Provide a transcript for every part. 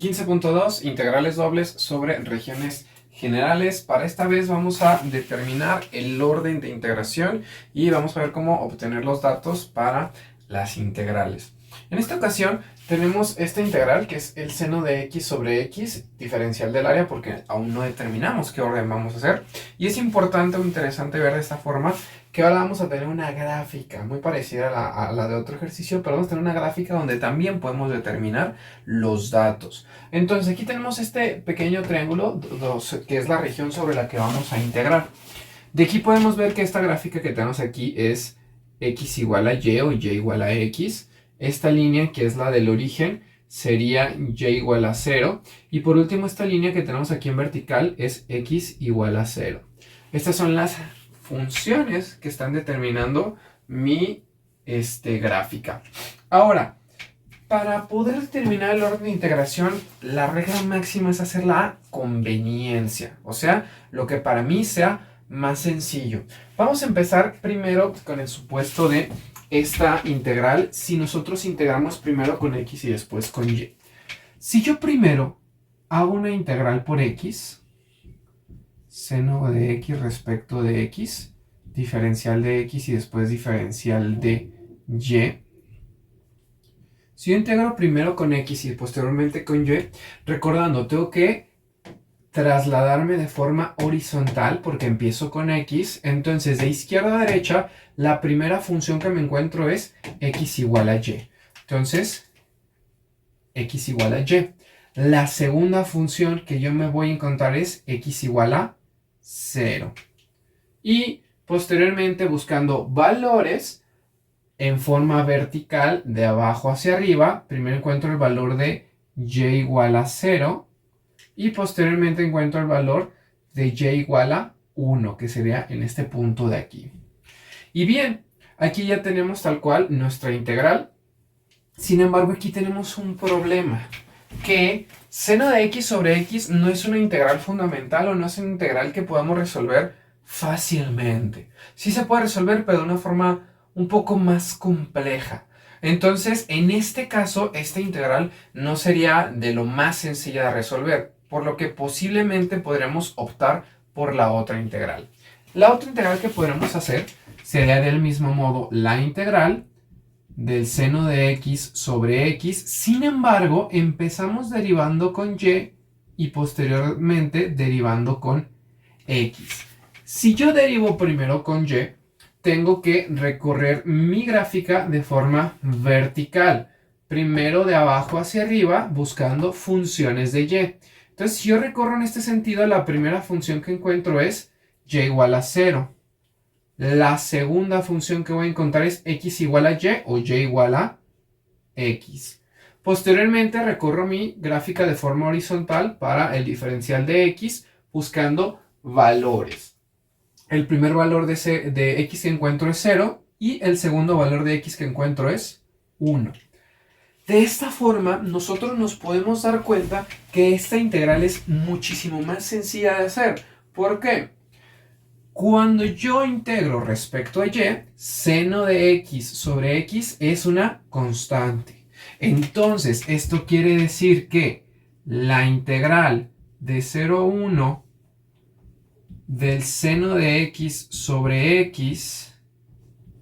15.2 integrales dobles sobre regiones generales. Para esta vez vamos a determinar el orden de integración y vamos a ver cómo obtener los datos para las integrales. En esta ocasión tenemos esta integral que es el seno de x sobre x, diferencial del área, porque aún no determinamos qué orden vamos a hacer. Y es importante o interesante ver de esta forma que ahora vamos a tener una gráfica muy parecida a la de otro ejercicio, pero vamos a tener una gráfica donde también podemos determinar los datos. Entonces aquí tenemos este pequeño triángulo que es la región sobre la que vamos a integrar. De aquí podemos ver que esta gráfica que tenemos aquí es x igual a y o y igual a x. Esta línea que es la del origen sería y igual a 0. Y por último esta línea que tenemos aquí en vertical es x igual a 0. Estas son las funciones que están determinando mi gráfica. Ahora, para poder determinar el orden de integración, la regla máxima es hacer la conveniencia, o sea, lo que para mí sea más sencillo. Vamos a empezar primero con el supuesto de esta integral si nosotros integramos primero con x y después con y. Si yo primero hago una integral por x, seno de x respecto de x, diferencial de x y después diferencial de y. Si yo integro primero con x y posteriormente con y, recordando, tengo que trasladarme de forma horizontal porque empiezo con x. Entonces, de izquierda a derecha, la primera función que me encuentro es x igual a y. Entonces, x igual a y. La segunda función que yo me voy a encontrar es x igual a 0. Y posteriormente, buscando valores en forma vertical de abajo hacia arriba, primero encuentro el valor de y igual a 0 y posteriormente encuentro el valor de y igual a 1, que sería en este punto de aquí. Y bien, aquí ya tenemos tal cual nuestra integral. Sin embargo, aquí tenemos un problema, que seno de x sobre x no es una integral fundamental o no es una integral que podamos resolver fácilmente. Sí se puede resolver, pero de una forma un poco más compleja. Entonces, en este caso, esta integral no sería de lo más sencilla de resolver, por lo que posiblemente podremos optar por la otra integral. La otra integral que podremos hacer sería del mismo modo la integral del seno de x sobre x. Sin embargo, empezamos derivando con y posteriormente derivando con x. Si yo derivo primero con y, tengo que recorrer mi gráfica de forma vertical. Primero de abajo hacia arriba, buscando funciones de y. Entonces, si yo recorro en este sentido, la primera función que encuentro es y igual a 0. La segunda función que voy a encontrar es x igual a y o y igual a x. Posteriormente, recorro mi gráfica de forma horizontal para el diferencial de x, buscando valores. El primer valor de x que encuentro es 0 y el segundo valor de x que encuentro es 1. De esta forma, nosotros nos podemos dar cuenta que esta integral es muchísimo más sencilla de hacer. ¿Por qué? Cuando yo integro respecto a y, seno de x sobre x es una constante. Entonces, esto quiere decir que la integral de 0 a 1 del seno de x sobre x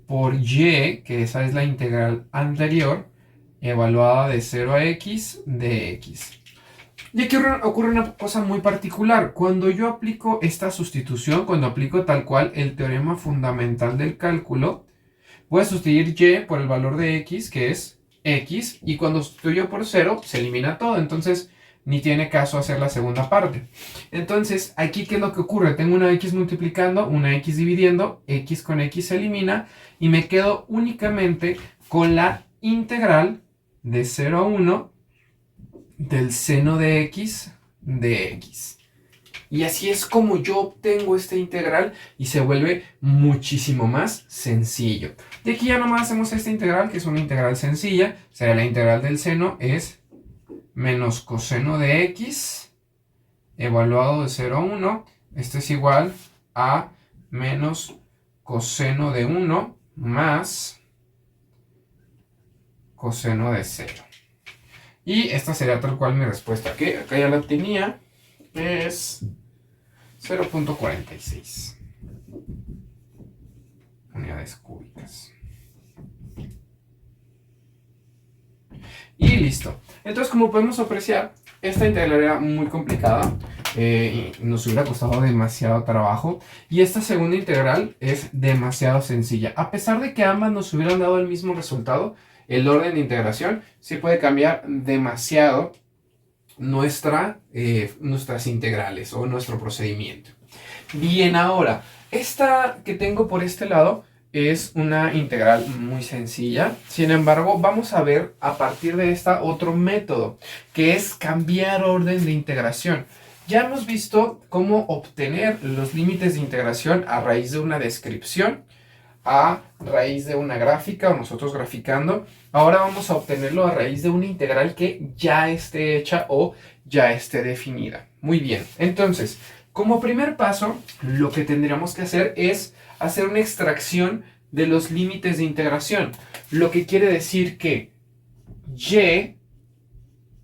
por y, que esa es la integral anterior, evaluada de 0 a x de x. Y aquí ocurre una cosa muy particular. Cuando yo aplico esta sustitución, cuando aplico tal cual el teorema fundamental del cálculo, voy a sustituir y por el valor de x, que es x, y cuando sustituyo por 0, se elimina todo. Entonces, ni tiene caso hacer la segunda parte. Entonces, aquí, ¿qué es lo que ocurre? Tengo una x multiplicando, una x dividiendo, x con x se elimina, y me quedo únicamente con la integral de 0 a 1 del seno de x de x. Y así es como yo obtengo esta integral y se vuelve muchísimo más sencillo. De aquí ya nomás hacemos esta integral, que es una integral sencilla. O sea, la integral del seno es menos coseno de x evaluado de 0 a 1. Esto es igual a menos coseno de 1 más coseno de 0. Y esta sería tal cual mi respuesta, que acá ya la tenía, es 0.46 unidades cúbicas. Y listo. Entonces, como podemos apreciar, esta integral era muy complicada y nos hubiera costado demasiado trabajo. Y esta segunda integral es demasiado sencilla. A pesar de que ambas nos hubieran dado el mismo resultado, el orden de integración sí puede cambiar demasiado nuestras integrales o nuestro procedimiento. Bien, ahora, esta que tengo por este lado es una integral muy sencilla. Sin embargo, vamos a ver a partir de esta otro método, que es cambiar orden de integración. Ya hemos visto cómo obtener los límites de integración a raíz de una descripción, a raíz de una gráfica o nosotros graficando. Ahora vamos a obtenerlo a raíz de una integral que ya esté hecha o ya esté definida. Muy bien, entonces, como primer paso, lo que tendríamos que hacer es hacer una extracción de los límites de integración. Lo que quiere decir que y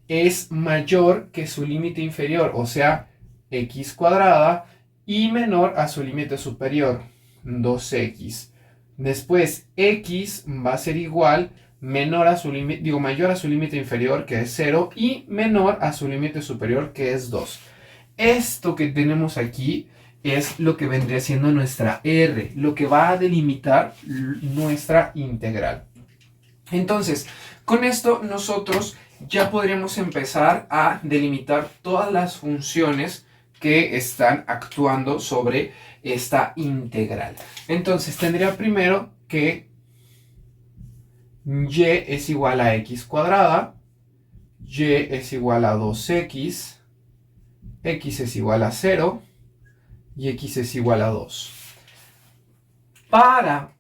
es mayor que su límite inferior, o sea, x cuadrada, y menor a su límite superior, 2x. Después, x va a ser igual, mayor a su límite inferior, que es 0, y menor a su límite superior, que es 2. Esto que tenemos aquí es lo que vendría siendo nuestra R, lo que va a delimitar nuestra integral. Entonces, con esto nosotros ya podríamos empezar a delimitar todas las funciones que están actuando sobre esta integral. Entonces, tendría primero que y es igual a x cuadrada, y es igual a 2x, x es igual a 0 y x es igual a 2. Para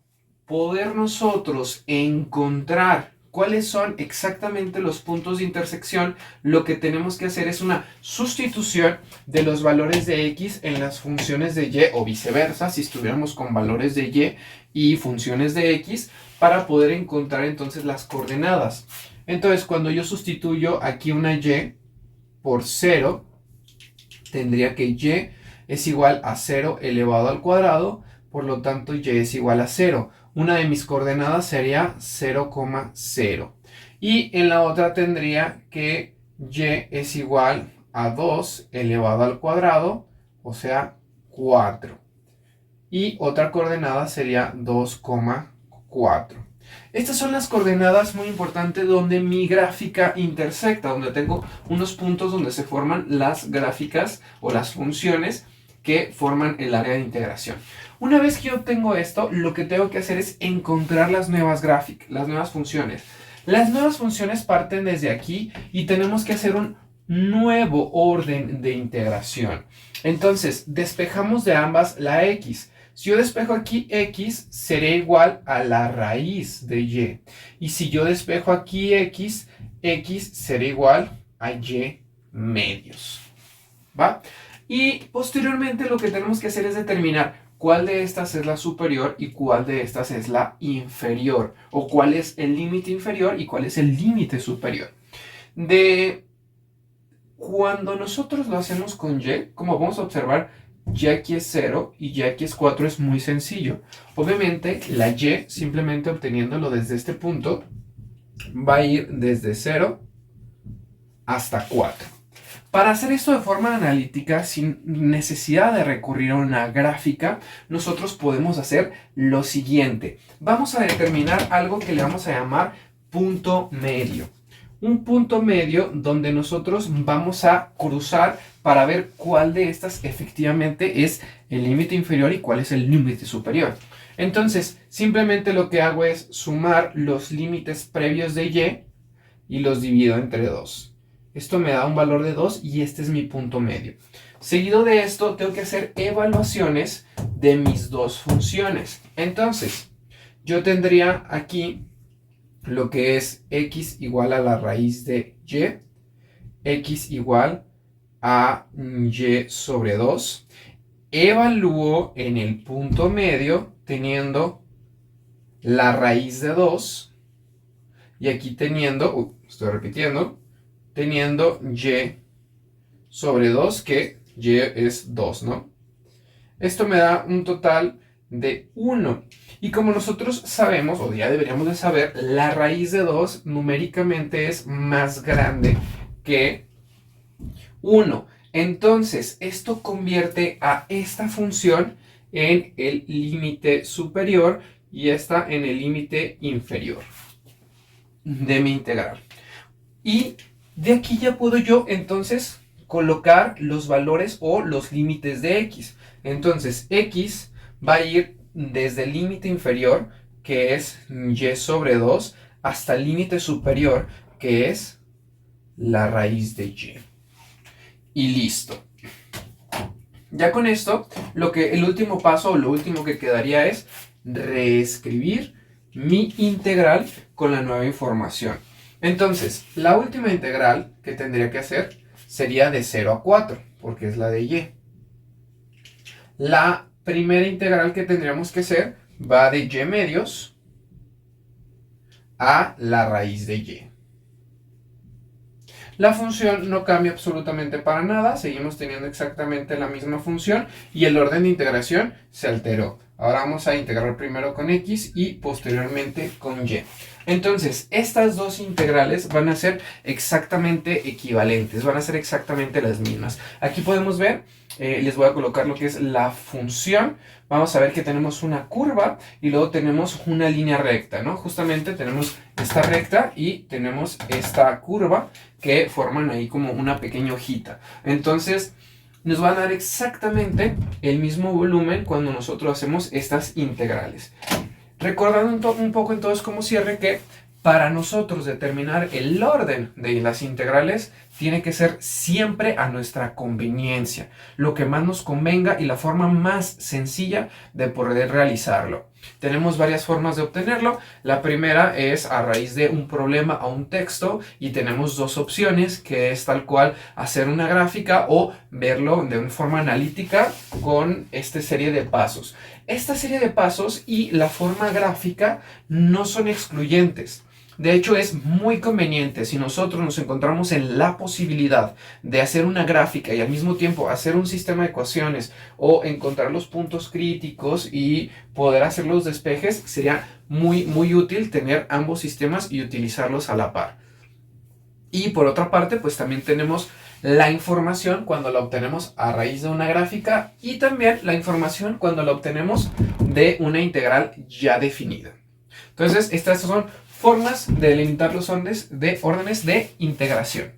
poder nosotros encontrar cuáles son exactamente los puntos de intersección, lo que tenemos que hacer es una sustitución de los valores de x en las funciones de y, o viceversa, si estuviéramos con valores de y y funciones de x, para poder encontrar entonces las coordenadas. Entonces, cuando yo sustituyo aquí una y por 0, tendría que y es igual a 0 elevado al cuadrado, por lo tanto y es igual a 0. Una de mis coordenadas sería 0,0. Y en la otra tendría que y es igual a 2 elevado al cuadrado, o sea, 4. Y otra coordenada sería 2,4. Estas son las coordenadas muy importantes donde mi gráfica intersecta, donde tengo unos puntos donde se forman las gráficas o las funciones que forman el área de integración. Una vez que yo obtengo esto, lo que tengo que hacer es encontrar las nuevas gráficas, las nuevas funciones. Las nuevas funciones parten desde aquí y tenemos que hacer un nuevo orden de integración. Entonces, despejamos de ambas la x. Si yo despejo aquí x, será igual a la raíz de y. Y si yo despejo aquí x, x será igual a y medios. ¿Va? Y posteriormente lo que tenemos que hacer es determinar cuál de estas es la superior y cuál de estas es la inferior. O cuál es el límite inferior y cuál es el límite superior. Cuando nosotros lo hacemos con y, como vamos a observar, y aquí es 0 y y aquí es 4, es muy sencillo. Obviamente la y, simplemente obteniéndolo desde este punto, va a ir desde 0 hasta 4. Para hacer esto de forma analítica, sin necesidad de recurrir a una gráfica, nosotros podemos hacer lo siguiente. Vamos a determinar algo que le vamos a llamar punto medio. Un punto medio donde nosotros vamos a cruzar para ver cuál de estas efectivamente es el límite inferior y cuál es el límite superior. Entonces, simplemente lo que hago es sumar los límites previos de y los divido entre 2. Esto me da un valor de 2 y este es mi punto medio. Seguido de esto, tengo que hacer evaluaciones de mis dos funciones. Entonces, yo tendría aquí lo que es x igual a la raíz de y, x igual a y sobre 2. Evalúo en el punto medio teniendo la raíz de 2 y aquí teniendo, estoy repitiendo, teniendo y sobre 2, que y es 2, ¿no? Esto me da un total de 1. Y como nosotros sabemos, o ya deberíamos de saber, la raíz de 2 numéricamente es más grande que 1. Entonces, esto convierte a esta función en el límite superior y esta en el límite inferior de mi integral. Y de aquí ya puedo yo entonces colocar los valores o los límites de x. Entonces, x va a ir desde el límite inferior, que es y sobre 2, hasta el límite superior, que es la raíz de y. Y listo. Ya con esto, el último paso o lo último que quedaría es reescribir mi integral con la nueva información. Entonces, la última integral que tendría que hacer sería de 0 a 4, porque es la de y. La primera integral que tendríamos que hacer va de y medios a la raíz de y. La función no cambia absolutamente para nada, seguimos teniendo exactamente la misma función y el orden de integración se alteró. Ahora vamos a integrar primero con x y posteriormente con y. Entonces, estas dos integrales van a ser exactamente equivalentes, van a ser exactamente las mismas. Aquí podemos ver, les voy a colocar lo que es la función. Vamos a ver que tenemos una curva y luego tenemos una línea recta, ¿no? Justamente tenemos esta recta y tenemos esta curva que forman ahí como una pequeña hojita. Entonces, nos van a dar exactamente el mismo volumen cuando nosotros hacemos estas integrales. Recordando un poco entonces como cierre que para nosotros determinar el orden de las integrales tiene que ser siempre a nuestra conveniencia, lo que más nos convenga y la forma más sencilla de poder realizarlo. Tenemos varias formas de obtenerlo. La primera es a raíz de un problema a un texto y tenemos dos opciones, que es tal cual hacer una gráfica o verlo de una forma analítica con esta serie de pasos. Esta serie de pasos y la forma gráfica no son excluyentes. De hecho, es muy conveniente si nosotros nos encontramos en la posibilidad de hacer una gráfica y al mismo tiempo hacer un sistema de ecuaciones o encontrar los puntos críticos y poder hacer los despejes, sería muy útil tener ambos sistemas y utilizarlos a la par. Y por otra parte, pues también tenemos la información cuando la obtenemos a raíz de una gráfica y también la información cuando la obtenemos de una integral ya definida. Entonces, estas son formas de delimitar los órdenes de integración.